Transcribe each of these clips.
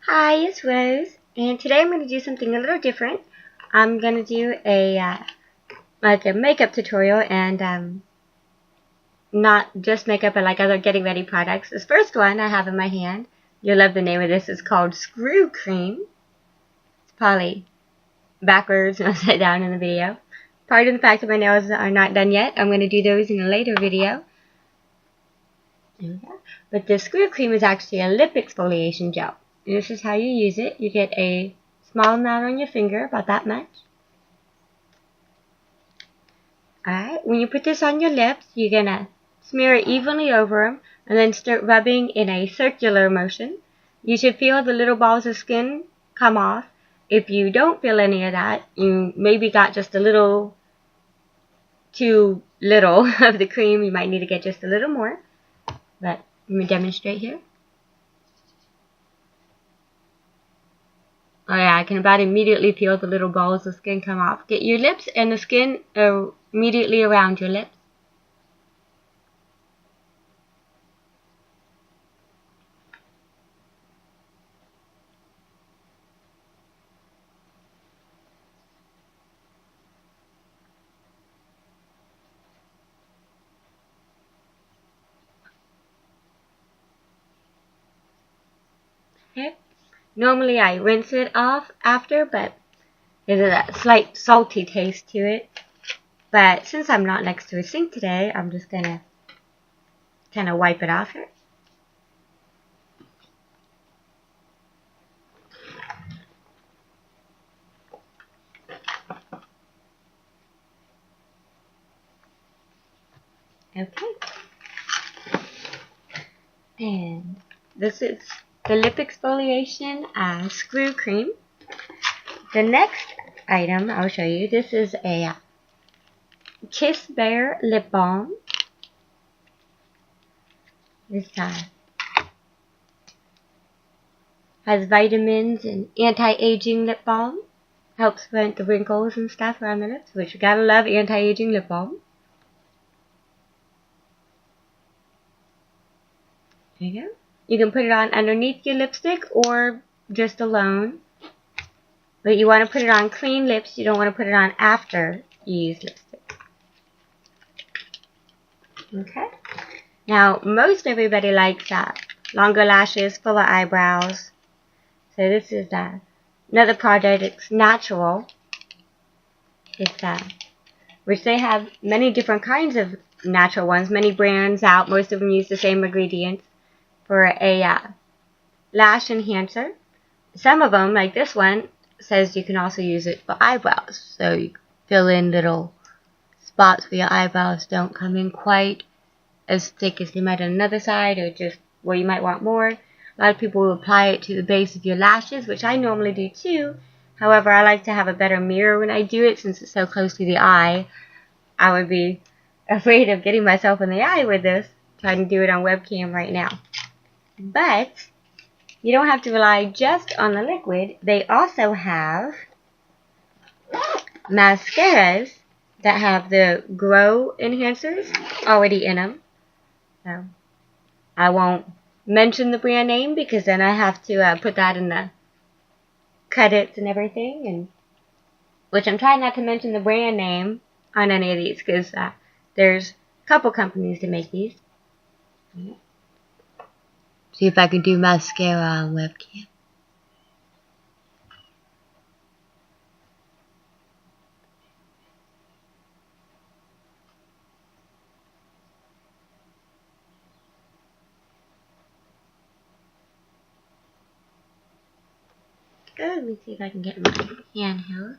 Hi, it's Rose, and today I'm going to do something a little different. I'm going to do a makeup tutorial, and not just makeup, but like other getting ready products. This first one I have in my hand, you'll love the name of this. It's called Screw Cream. It's probably backwards and upside down in the video. Pardon the fact that my nails are not done yet. I'm going to do those in a later video. There we go. But the Screw Cream is actually a lip exfoliation gel. And this is how you use it. You get a small amount on your finger, about that much. Alright, when you put this on your lips, you're going to smear it evenly over them and then start rubbing in a circular motion. You should feel the little balls of skin come off. If you don't feel any of that, you maybe got just a little too little of the cream. You might need to get just a little more. But let me demonstrate here. Oh yeah, I can about immediately feel the little balls of skin come off. Get your lips and the skin immediately around your lips. Okay. Normally I rinse it off after, but there's a slight salty taste to it. But since I'm not next to a sink today, I'm just gonna kind of wipe it off here. Okay. And this is the lip exfoliation Screw Cream. The next item I'll show you, this is a Kiss Bear Lip Balm. This has vitamins and anti-aging lip balm. Helps prevent the wrinkles and stuff around the lips, which you gotta love anti-aging lip balm. There you go. You can put it on underneath your lipstick or just alone. But you want to put it on clean lips. You don't want to put it on after you use lipstick. Okay. Now, most everybody likes longer lashes, fuller eyebrows. So this is another product. It's natural. It's which they have many different kinds of natural ones. Many brands out. Most of them use the same ingredients for a lash enhancer. Some of them, like this one, says you can also use it for eyebrows. So you fill in little spots where your eyebrows don't come in quite as thick as they might on another side, or just where you might want more. A lot of people will apply it to the base of your lashes, which I normally do too. However, I like to have a better mirror when I do it since it's so close to the eye. I would be afraid of getting myself in the eye with this, trying to do it on webcam right now. But you don't have to rely just on the liquid. They also have mascaras that have the glow enhancers already in them. So I won't mention the brand name because then I have to put that in the credits and everything. And which I'm trying not to mention the brand name on any of these because there's a couple companies that make these. See if I can do mascara on webcam. Good. Let me see if I can get my handheld.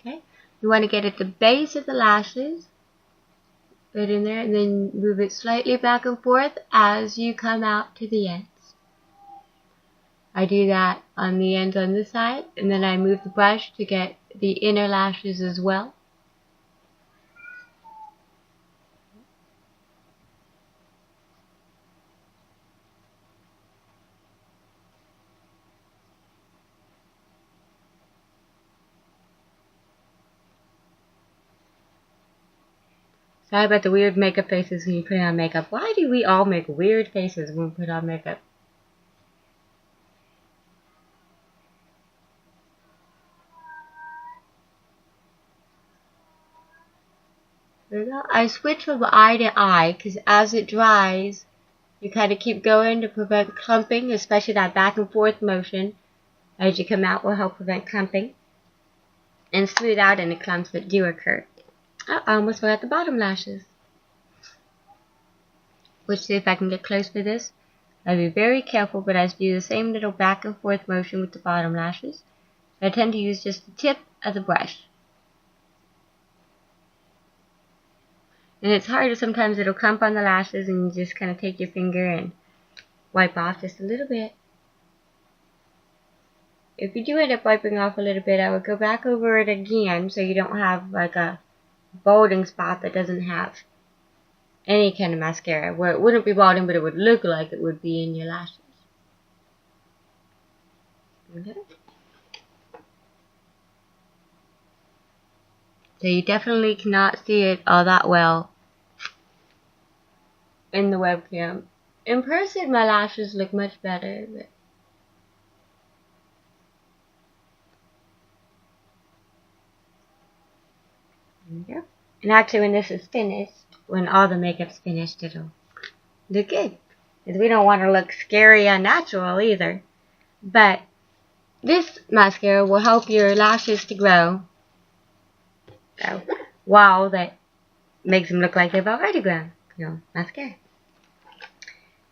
Okay. You want to get at the base of the lashes, right in there, and then move it slightly back and forth as you come out to the ends. I do that on the ends on this side, and then I move the brush to get the inner lashes as well. Sorry about the weird makeup faces when you put on makeup. Why do we all make weird faces when we put on makeup? There we go. I switch from eye to eye because as it dries, you kind of keep going to prevent clumping, especially that back and forth motion as you come out will help prevent clumping and smooth out any clumps that do occur. Oh, I almost forgot the bottom lashes. Let's see if I can get close for this. I'll be very careful, but I do the same little back and forth motion with the bottom lashes. I tend to use just the tip of the brush. And it's harder, sometimes it'll clump on the lashes and you just kind of take your finger and wipe off just a little bit. If you do end up wiping off a little bit, I would go back over it again so you don't have like a balding spot that doesn't have any kind of mascara. Where it wouldn't be balding, but it would look like it would be in your lashes. Okay. So you definitely cannot see it all that well in the webcam. In person, my lashes look much better. But there you go. And actually, when this is finished, when all the makeup's finished, it'll look good. Because we don't want to look scary unnatural either. But this mascara will help your lashes to grow. So, while that makes them look like they've already grown. You know, mascara.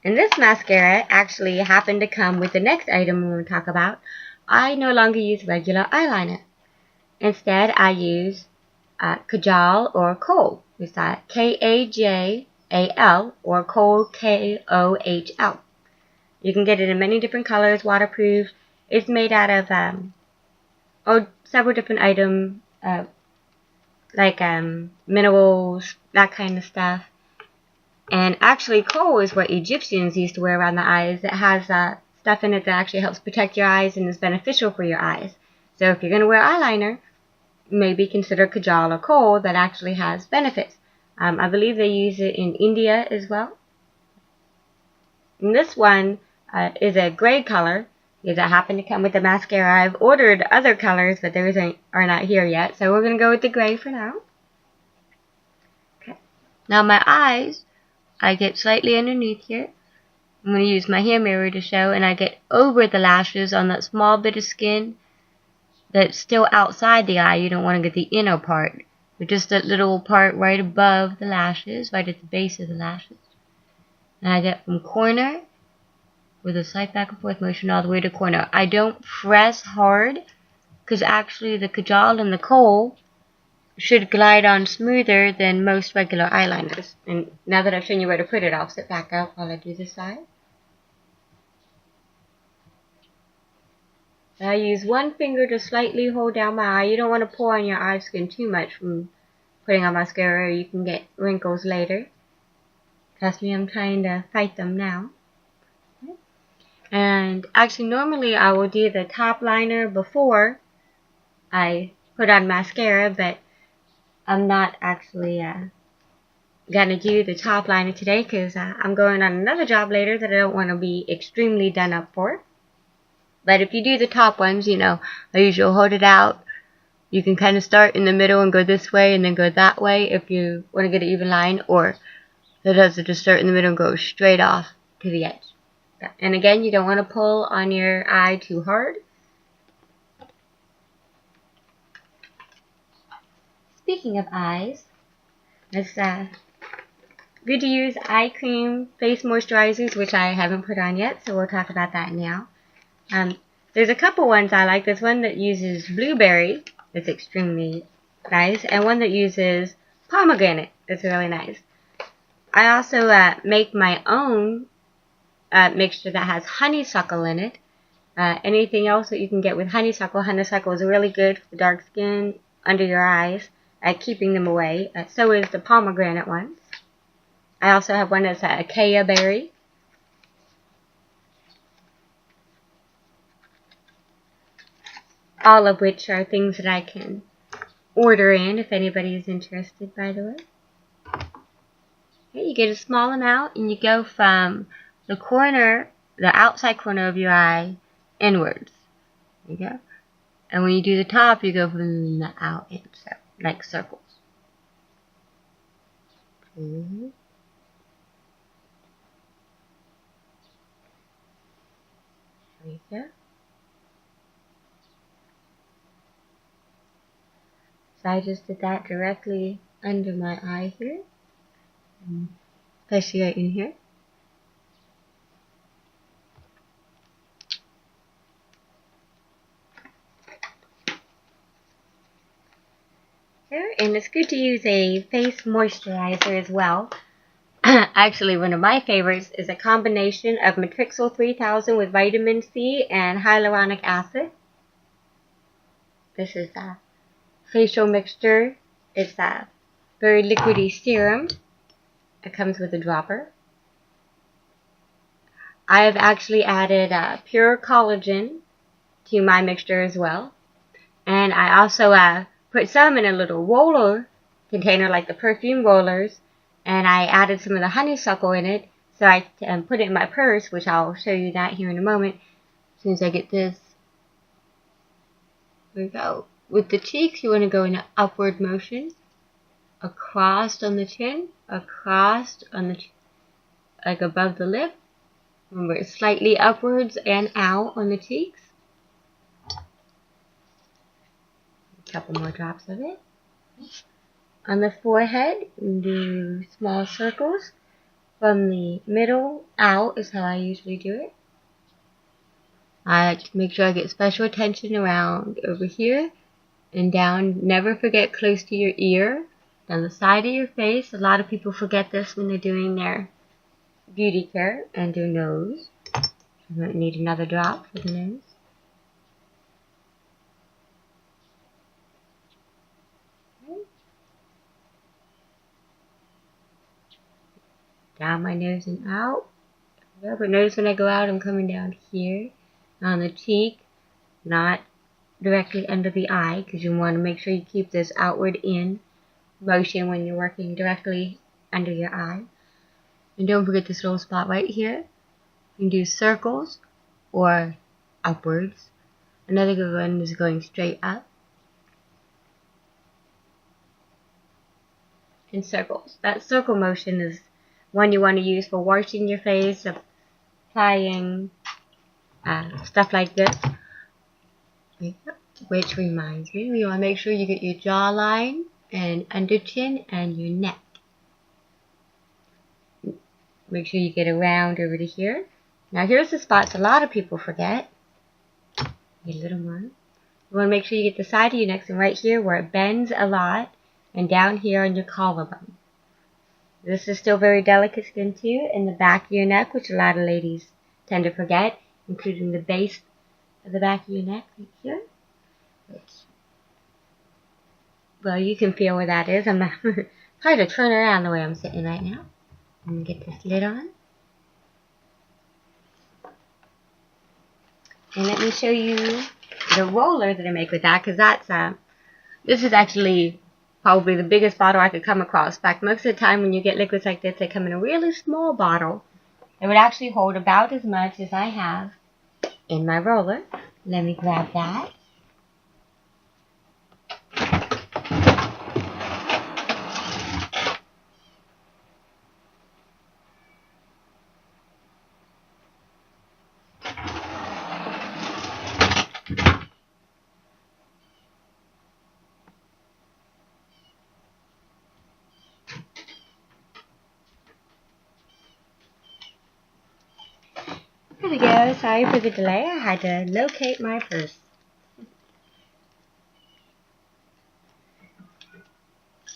And this mascara actually happened to come with the next item we're going to talk about. I no longer use regular eyeliner. Instead, I use Kajal or Kohl. It's that K-A-J-A-L or Kohl, K-O-H-L. You can get it in many different colors, waterproof. It's made out of several different items, like minerals, that kind of stuff. And actually, Kohl is what Egyptians used to wear around the eyes. It has stuff in it that actually helps protect your eyes and is beneficial for your eyes. So if you're going to wear eyeliner, maybe consider Kajal or Kohl that actually has benefits. I believe they use it in India as well. And this one is a gray color because it happened to come with the mascara. I've ordered other colors, but those are not here yet. So we're going to go with the gray for now. Okay. Now my eyes, I get slightly underneath here. I'm going to use my hair mirror to show, and I get over the lashes on that small bit of skin that's still outside the eye. You don't want to get the inner part, but just that little part right above the lashes, right at the base of the lashes. And I get from corner with a slight back and forth motion all the way to corner. I don't press hard because actually the Kajal and the Kohl should glide on smoother than most regular eyeliners. And now that I've shown you where to put it, I'll sit back up while I do this side. I use one finger to slightly hold down my eye. You don't want to pull on your eye skin too much from putting on mascara, or you can get wrinkles later. Trust me, I'm trying to fight them now. Okay. And actually, normally I will do the top liner before I put on mascara, but I'm not actually gonna do the top liner today because I'm going on another job later that I don't want to be extremely done up for. But if you do the top ones, you know, I usually hold it out. You can kind of start in the middle and go this way and then go that way if you want to get an even line, or it does it just start in the middle and go straight off to the edge. And again, you don't want to pull on your eye too hard. Speaking of eyes, it's good to use eye cream face moisturizers, which I haven't put on yet, so we'll talk about that now. There's a couple ones I like. There's one that uses blueberry, that's extremely nice, and one that uses pomegranate, that's really nice. I also make my own mixture that has honeysuckle in it. Anything else that you can get with honeysuckle. Honeysuckle is really good for dark skin under your eyes at keeping them away. So is the pomegranate ones. I also have one that's a acacia berry. All of which are things that I can order in if anybody is interested, by the way. you get a small amount and you go from the corner, the outside corner of your eye inwards. There you go. And when you do the top, you go from the out in, so like circles. There you go. So I just did that directly under my eye here, especially right in here. And it's good to use a face moisturizer as well. Actually, one of my favorites is a combination of Matrixyl 3000 with vitamin C and hyaluronic acid. This is a facial mixture. It's a very liquidy serum. It comes with a dropper. I have actually added pure collagen to my mixture as well. And I also put some in a little roller container like the perfume rollers. And I added some of the honeysuckle in it. So I put it in my purse, which I'll show you that here in a moment. As soon as I get this. There we go. With the cheeks, you want to go in an upward motion. Across on the chin. Across on the like above the lip. Remember, it's slightly upwards and out on the cheeks. A couple more drops of it. On the forehead, do small circles. From the middle out is how I usually do it. I just make sure I get special attention around over here and down. Never forget close to your ear. Down the side of your face. A lot of people forget this when they're doing their beauty care. And your nose. I might need another drop for the nose. Down my nose and out. But notice when I go out, I'm coming down here on the cheek, not directly under the eye, because you want to make sure you keep this outward in motion when you're working directly under your eye. And don't forget this little spot right here. You can do circles or upwards. Another good one is going straight up. And circles. That circle motion is one you want to use for washing your face, applying stuff like this. Which reminds me, you want to make sure you get your jawline and under chin and your neck. Make sure you get around over to here. Now here's the spots a lot of people forget. Get a little more. You want to make sure you get the side of your neck and right here where it bends a lot, and down here on your collarbone. This is still very delicate skin too, in the back of your neck, which a lot of ladies tend to forget, including the base of the back of your neck right here. Well, you can feel where that is. I'm not trying to turn around the way I'm sitting right now. And get this lid on. And let me show you the roller that I make with that, because that's this is actually probably the biggest bottle I could come across. In fact, most of the time when you get liquids like this, they come in a really small bottle. It would actually hold about as much as I have in my roller. Let me grab that. There we go. Sorry for the delay. I had to locate my purse.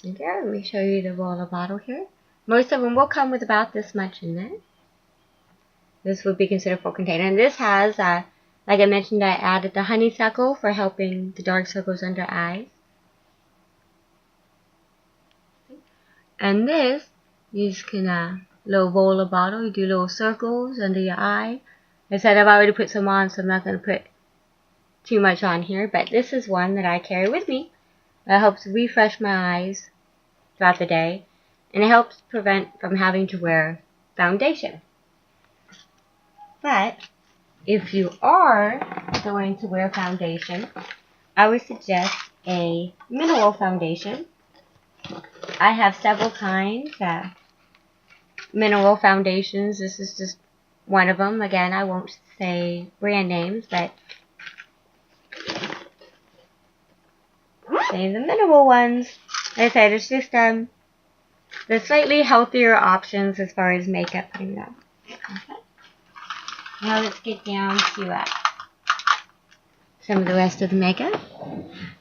Okay, let me show you the roller bottle here. Most of them will come with about this much in there. This would be considered full container. And this has, like I mentioned, I added the honeysuckle for helping the dark circles under eyes. And this, you just can, little roller bottle, you do little circles under your eye. I said I've already put some on, so I'm not going to put too much on here. But this is one that I carry with me. That helps refresh my eyes throughout the day. and it helps prevent from having to wear foundation. But if you are going to wear foundation, I would suggest a mineral foundation. I have several kinds of mineral foundations. This is just one of them. Again, I won't say brand names, but say the mineral ones. Like I said, it's just the slightly healthier options as far as makeup putting them. Okay. Now let's get down to some of the rest of the makeup.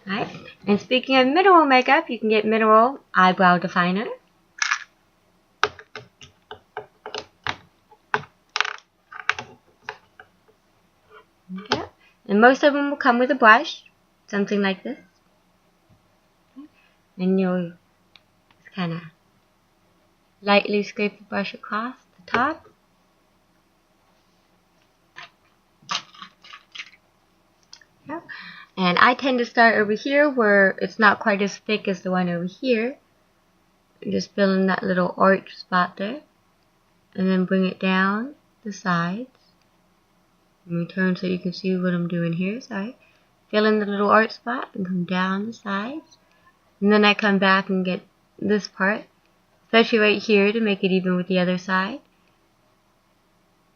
Alright. And speaking of mineral makeup, you can get mineral eyebrow definer. Okay. And most of them will come with a brush, something like this. Okay. And you'll just kind of lightly scrape the brush across the top. Yeah. And I tend to start over here where it's not quite as thick as the one over here. Just fill in that little arch spot there. And then bring it down the sides. Let me turn so you can see what I'm doing here. Sorry. Fill in the little arch spot and come down the sides. And then I come back and get this part, especially right here, to make it even with the other side.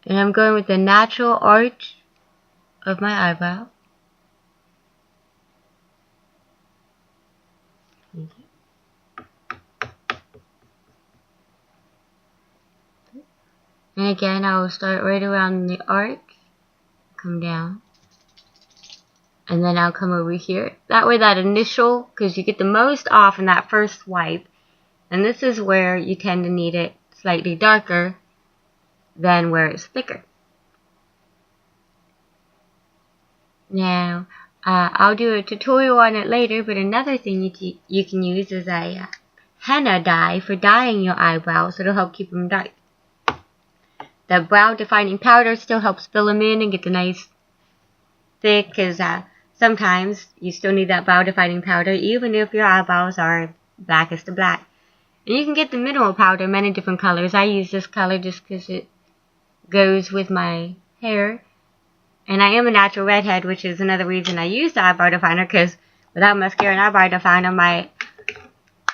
And I'm going with the natural arch of my eyebrow. And again, I will start right around the arch, come down, and then I'll come over here. That way that initial, because you get the most off in that first swipe, and this is where you tend to need it slightly darker than where it's thicker. Now, I'll do a tutorial on it later, but another thing you can use is a henna dye for dyeing your eyebrows, so it'll help keep them dark. The brow defining powder still helps fill them in and get the nice thick, because sometimes you still need that brow defining powder even if your eyebrows are blackest to black. And you can get the mineral powder many different colors. I use this color just because it goes with my hair. And I am a natural redhead, which is another reason I use the eyebrow definer, because without mascara and eyebrow definer, my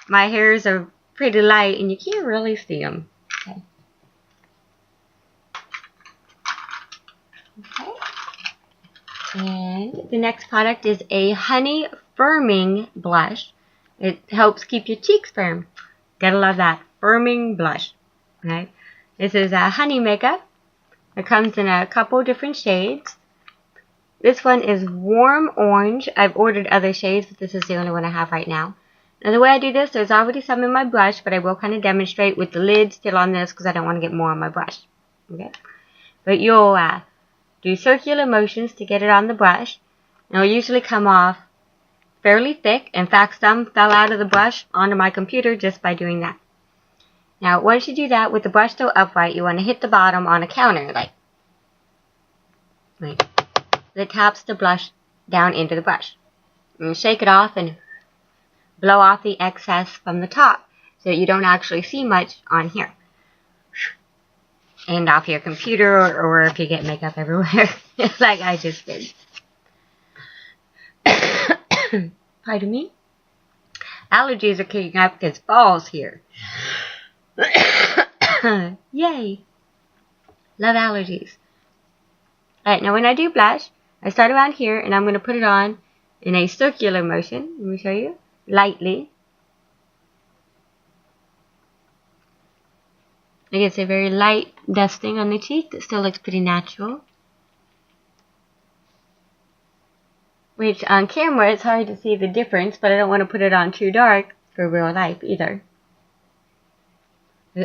hairs are pretty light and you can't really see them. Okay. Okay. And the next product is a honey firming blush. It helps keep your cheeks firm. Gotta love that. Firming blush. Okay. This is a honey makeup. It comes in a couple different shades. This one is warm orange. I've ordered other shades, but this is the only one I have right now. Now the way I do this, there's already some in my brush, but I will kind of demonstrate with the lid still on this because I don't want to get more on my brush. Okay. But you'll do circular motions to get it on the brush. And it'll usually come off fairly thick. In fact, some fell out of the brush onto my computer just by doing that. Now, once you do that, with the brush still upright, you want to hit the bottom on a counter, like that taps the blush down into the brush. And shake it off and blow off the excess from the top so that you don't actually see much on here. And off your computer, or if you get makeup everywhere, like I just did. Pardon me. Allergies are kicking up because fall's here. Yay. Love allergies. Alright, now when I do blush, I start around here and I'm going to put it on in a circular motion. Let me show you. Lightly. I guess a very light dusting on the cheek that still looks pretty natural. Which on camera it's hard to see the difference, but I don't want to put it on too dark for real life either.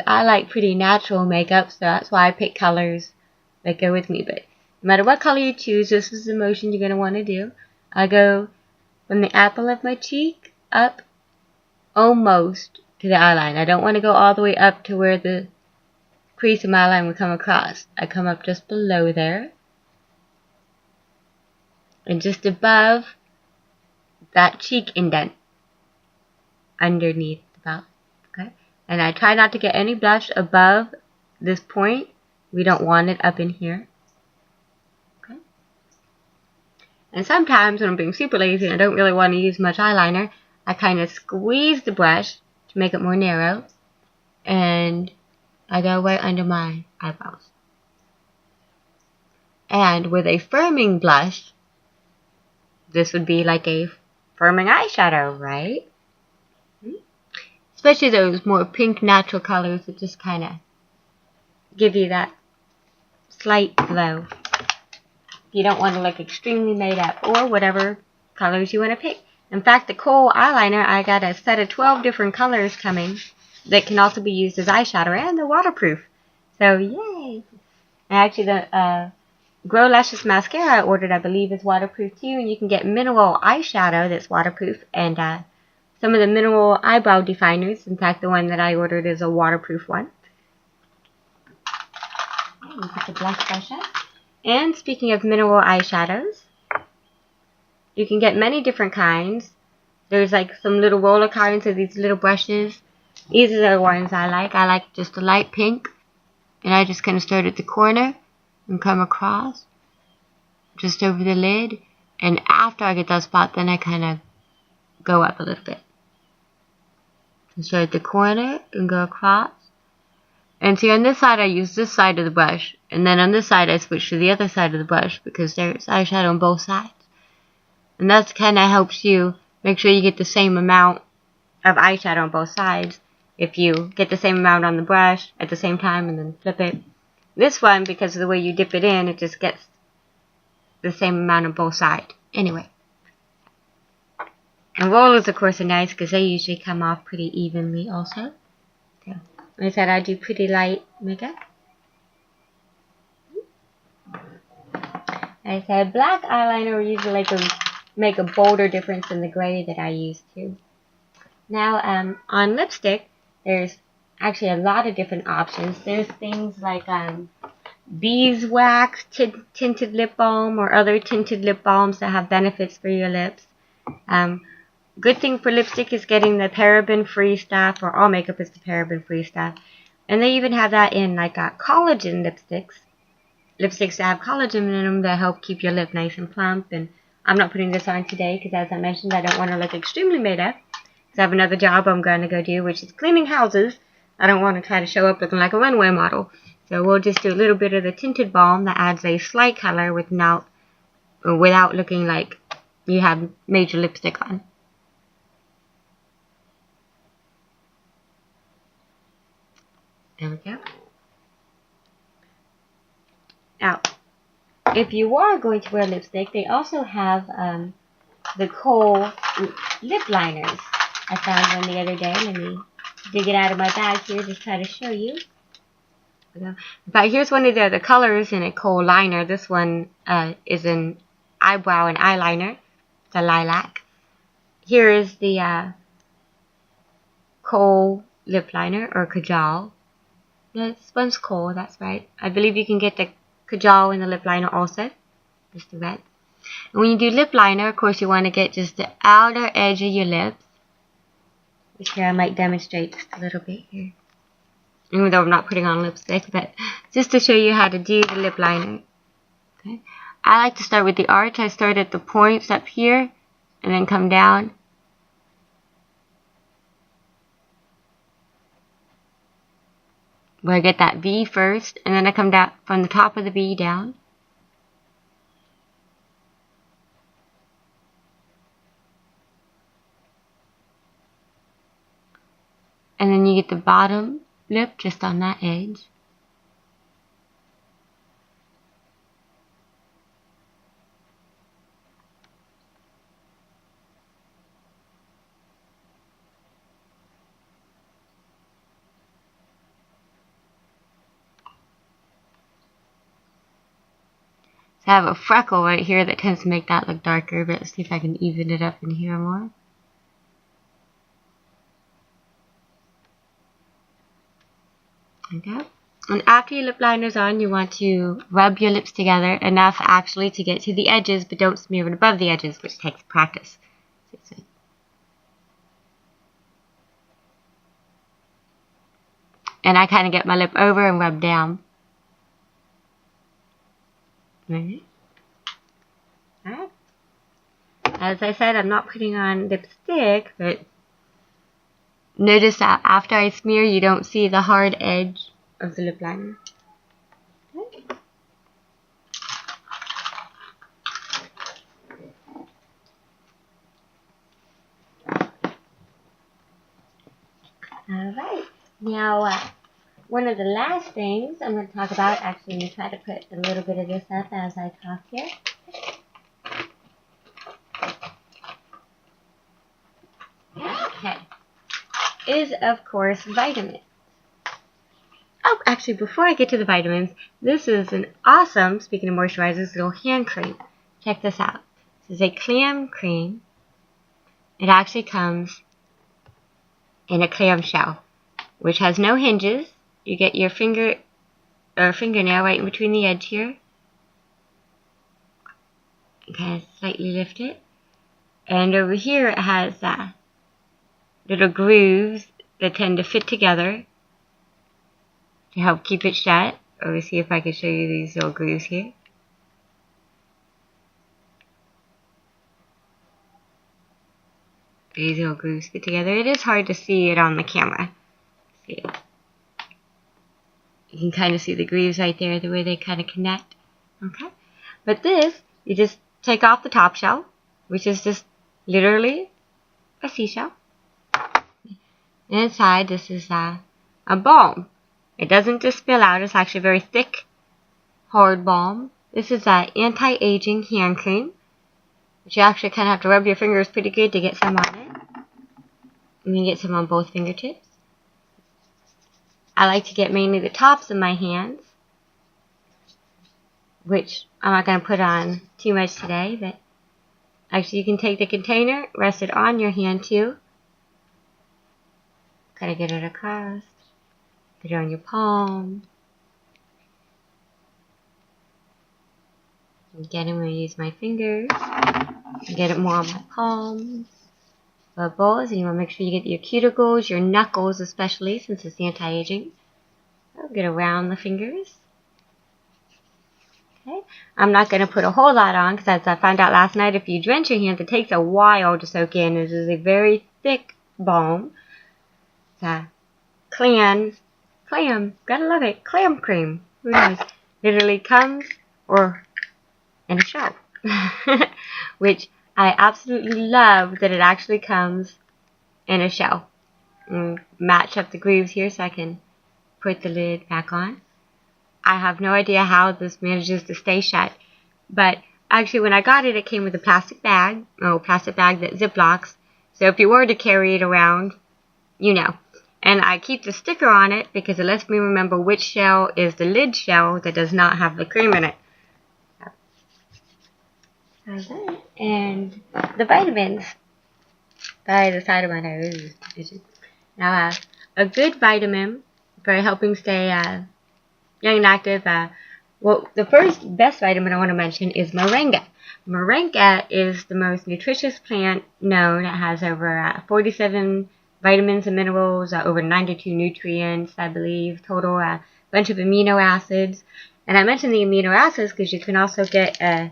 I like pretty natural makeup, so that's why I pick colors that go with me. But no matter what color you choose, this is the motion you're going to want to do. I go from the apple of my cheek up almost to the eyeline. I don't want to go all the way up to where the crease of my line would come across. I come up just below there. And just above that cheek indent. Underneath the mouth. Okay? And I try not to get any blush above this point. We don't want it up in here. Okay. And sometimes when I'm being super lazy and I don't really want to use much eyeliner, I kind of squeeze the brush to make it more narrow. And I go right under my eyebrows. And with a firming blush, this would be like a firming eyeshadow, right? Especially those more pink natural colors that just kind of give you that slight glow. You don't want to look extremely made up, or whatever colors you want to pick. In fact, the kohl eyeliner, I got a set of 12 different colors coming that can also be used as eyeshadow, and they're waterproof. So, yay! And actually, the Grow Lashes mascara I ordered, I believe, is waterproof too, and you can get mineral eyeshadow that's waterproof, and some of the mineral eyebrow definers. In fact, the one that I ordered is a waterproof one. Okay, put the blush brush up. And speaking of mineral eyeshadows, you can get many different kinds. There's like some little roller kinds of these little brushes. These are the ones I like. I like just a light pink. And I just kind of start at the corner and come across just over the lid. And after I get that spot, then I kind of go up a little bit. So start at the corner and go across. And see, on this side I use this side of the brush. And then on this side I switch to the other side of the brush because there's eyeshadow on both sides. And that kind of helps you make sure you get the same amount of eyeshadow on both sides. If you get the same amount on the brush at the same time and then flip it. This one, because of the way you dip it in, it just gets the same amount on both sides. Anyway. And rollers, of course, are nice because they usually come off pretty evenly also. So, like I said, I do pretty light makeup. Like I said, black eyeliner will usually make a bolder difference than the gray that I use too. Now, on lipstick, there's actually a lot of different options. There's things like beeswax tinted lip balm or other tinted lip balms that have benefits for your lips. Good thing for lipstick is getting the paraben-free stuff, or all makeup is the paraben-free stuff. And they even have that in like collagen lipsticks. Lipsticks that have collagen in them that help keep your lip nice and plump. And I'm not putting this on today because, as I mentioned, I don't want to look extremely made up. Because I have another job I'm going to go do, which is cleaning houses. I don't want to try to show up looking like a runway model. So we'll just do a little bit of the tinted balm that adds a slight color without looking like you have major lipstick on. There we go. Now, if you are going to wear lipstick, they also have the kohl lip liners. I found one the other day. Let me dig it out of my bag here to try to show you. But here's one of the colors in a kohl liner. This one is an eyebrow and eyeliner. It's a lilac. Here is the kohl lip liner, or kajal. This one's kohl, that's right. I believe you can get the kajal in the lip liner also. Just the red. And when you do lip liner, of course, you want to get just the outer edge of your lips. Which here I might demonstrate just a little bit here. Even though I'm not putting on lipstick, but just to show you how to do the lip liner. Okay. I like to start with the arch. I start at the points up here and then come down. Where I get that V first, and then I come down from the top of the V down. And then you get the bottom lip just on that edge. So I have a freckle right here that tends to make that look darker, but let's see if I can even it up in here more. Okay. And after your lip liner's on, you want to rub your lips together enough actually to get to the edges, but don't smear it above the edges, which takes practice. And I kind of get my lip over and rub down. Alright. As I said, I'm not putting on lipstick, but notice that after I smear, you don't see the hard edge of the lip liner. Okay. Alright, now one of the last things I'm going to talk about, actually I'm going to try to put a little bit of this up as I talk here. Okay, is of course vitamins. Oh, actually before I get to the vitamins, this is an awesome, speaking of moisturizers, little hand cream. Check this out. This is a clam cream. It actually comes in a clamshell, which has no hinges. You get your finger or fingernail right in between the edge here. You kind of slightly lift it. And over here it has little grooves that tend to fit together to help keep it shut. Let me see if I can show you these little grooves here. These little grooves fit together. It is hard to see it on the camera. See it. You can kind of see the grooves right there, the way they kind of connect. Okay? But this, you just take off the top shell, which is just literally a seashell. And inside, this is a balm. It doesn't just spill out. It's actually a very thick, hard balm. This is an anti-aging hand cream, which you actually kind of have to rub your fingers pretty good to get some on it. You can get some on both fingertips. I like to get mainly the tops of my hands, which I'm not going to put on too much today, but actually you can take the container, rest it on your hand too. Kind of get it across, put it on your palm. Again, I'm going to use my fingers, get it more on my palms. Bubbles, and you want to make sure you get your cuticles, your knuckles especially, since it's anti-aging. I'll get around the fingers. Okay, I'm not going to put a whole lot on because as I found out last night, if you drench your hands, it takes a while to soak in. This is a very thick balm. Clam, gotta love it, clam cream. Who knows? Literally comes in a shell, which I absolutely love that it actually comes in a shell. Match up the grooves here so I can put the lid back on. I have no idea how this manages to stay shut, but actually when I got it, it came with a plastic bag that ziplocks, so if you were to carry it around, you know. And I keep the sticker on it because it lets me remember which shell is the lid shell that does not have the cream in it. And the vitamins by the side of my nose. Now, a good vitamin for helping stay young and active. Well, the first best vitamin I want to mention is moringa. Moringa is the most nutritious plant known. It has over 47 vitamins and minerals, over 92 nutrients, I believe, total, a bunch of amino acids. And I mentioned the amino acids because you can also get a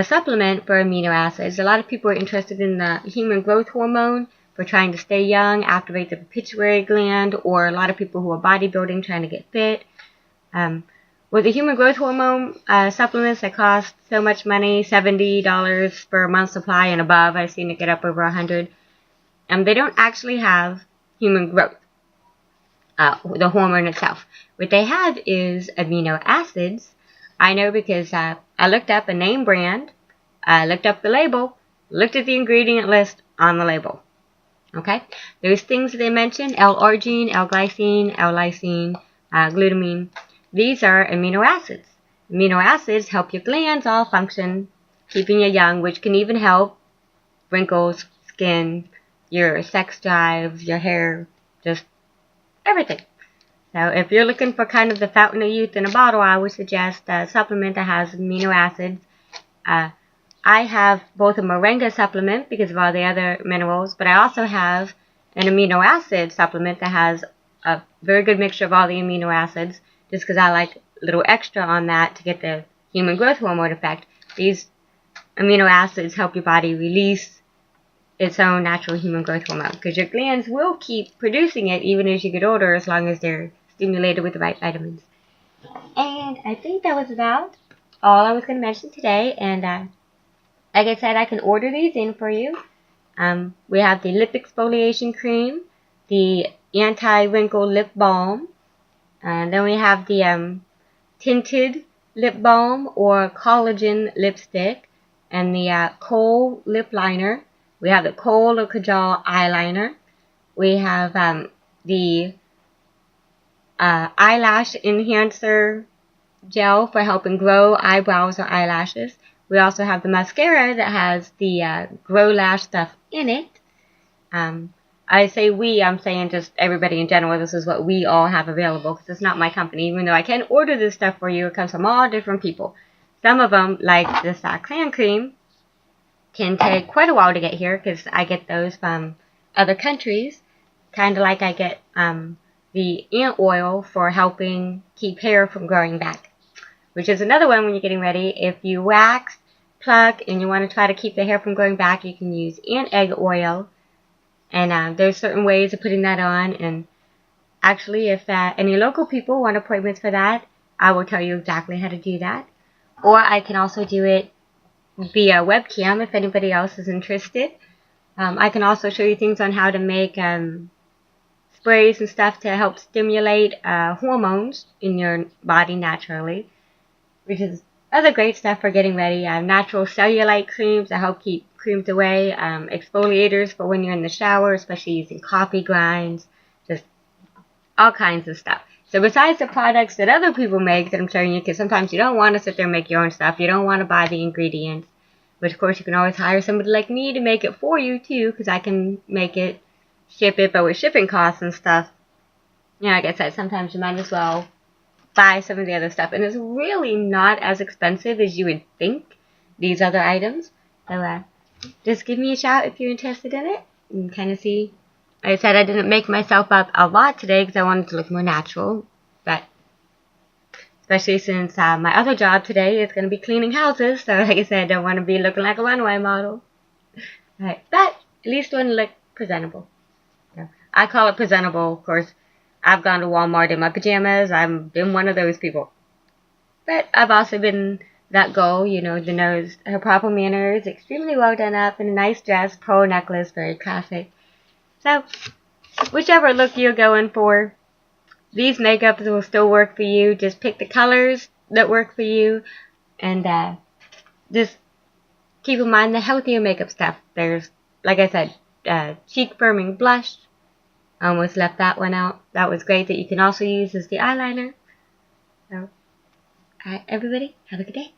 supplement for amino acids. A lot of people are interested in the human growth hormone for trying to stay young, activate the pituitary gland, or a lot of people who are bodybuilding trying to get fit. With the human growth hormone supplements that cost so much money, $70 for a month supply and above, I've seen it get up over $100. They don't actually have human growth, the hormone itself. What they have is amino acids. I know because I looked up a name brand, I looked up the label, looked at the ingredient list on the label. Okay? Those things that they mention, L-arginine, L-glycine, L-lysine, glutamine, these are amino acids. Amino acids help your glands all function, keeping you young, which can even help wrinkles, skin, your sex drive, your hair, just everything. So if you're looking for kind of the fountain of youth in a bottle, I would suggest a supplement that has amino acids. I have both a moringa supplement because of all the other minerals, but I also have an amino acid supplement that has a very good mixture of all the amino acids, just because I like a little extra on that to get the human growth hormone effect. These amino acids help your body release its own natural human growth hormone, because your glands will keep producing it even as you get older, as long as they're stimulated with the right vitamins. And I think that was about all I was going to mention today. And like I said, I can order these in for you. We have the lip exfoliation cream, the anti-wrinkle lip balm, and then we have the tinted lip balm or collagen lipstick, and the kohl lip liner. We have the kohl or kajal eyeliner. We have the eyelash enhancer gel for helping grow eyebrows or eyelashes. We also have the mascara that has the grow lash stuff in it. I say we, I'm saying just everybody in general. This is what we all have available, because it's not my company. Even though I can order this stuff for you, it comes from all different people. Some of them, like this clan cream, can take quite a while to get here, because I get those from other countries. Kind of like I get the ant oil for helping keep hair from growing back, which is another one when you're getting ready. If you wax, pluck, and you want to try to keep the hair from growing back, you can use ant egg oil. And there's certain ways of putting that on. And actually, if any local people want appointments for that, I will tell you exactly how to do that. Or I can also do it via webcam if anybody else is interested. I can also show you things on how to make sprays and stuff to help stimulate hormones in your body naturally, which is other great stuff for getting ready. Natural cellulite creams that help keep creams away, exfoliators for when you're in the shower, especially using coffee grinds, just all kinds of stuff. So besides the products that other people make that I'm showing you, because sometimes you don't want to sit there and make your own stuff, you don't want to buy the ingredients, which of course you can always hire somebody like me to make it for you too, because I can make it, ship it, but with shipping costs and stuff, like I said, sometimes you might as well buy some of the other stuff. And it's really not as expensive as you would think, these other items. So just give me a shout if you're interested in it and kind of see. Like I said, I didn't make myself up a lot today because I wanted to look more natural. But especially since my other job today is going to be cleaning houses. So like I said, I don't want to be looking like a runway model. Right. But at least I want to look presentable. So I call it presentable, of course. I've gone to Walmart in my pajamas. I've been one of those people. But I've also been that girl, the nose, her proper manners, extremely well done up in a nice dress, pearl necklace, very classic. So, whichever look you're going for, these makeups will still work for you. Just pick the colors that work for you. And just keep in mind the healthier makeup stuff. There's, like I said, cheek firming blush. I almost left that one out. That was great that you can also use as the eyeliner. So, alright, everybody, have a good day.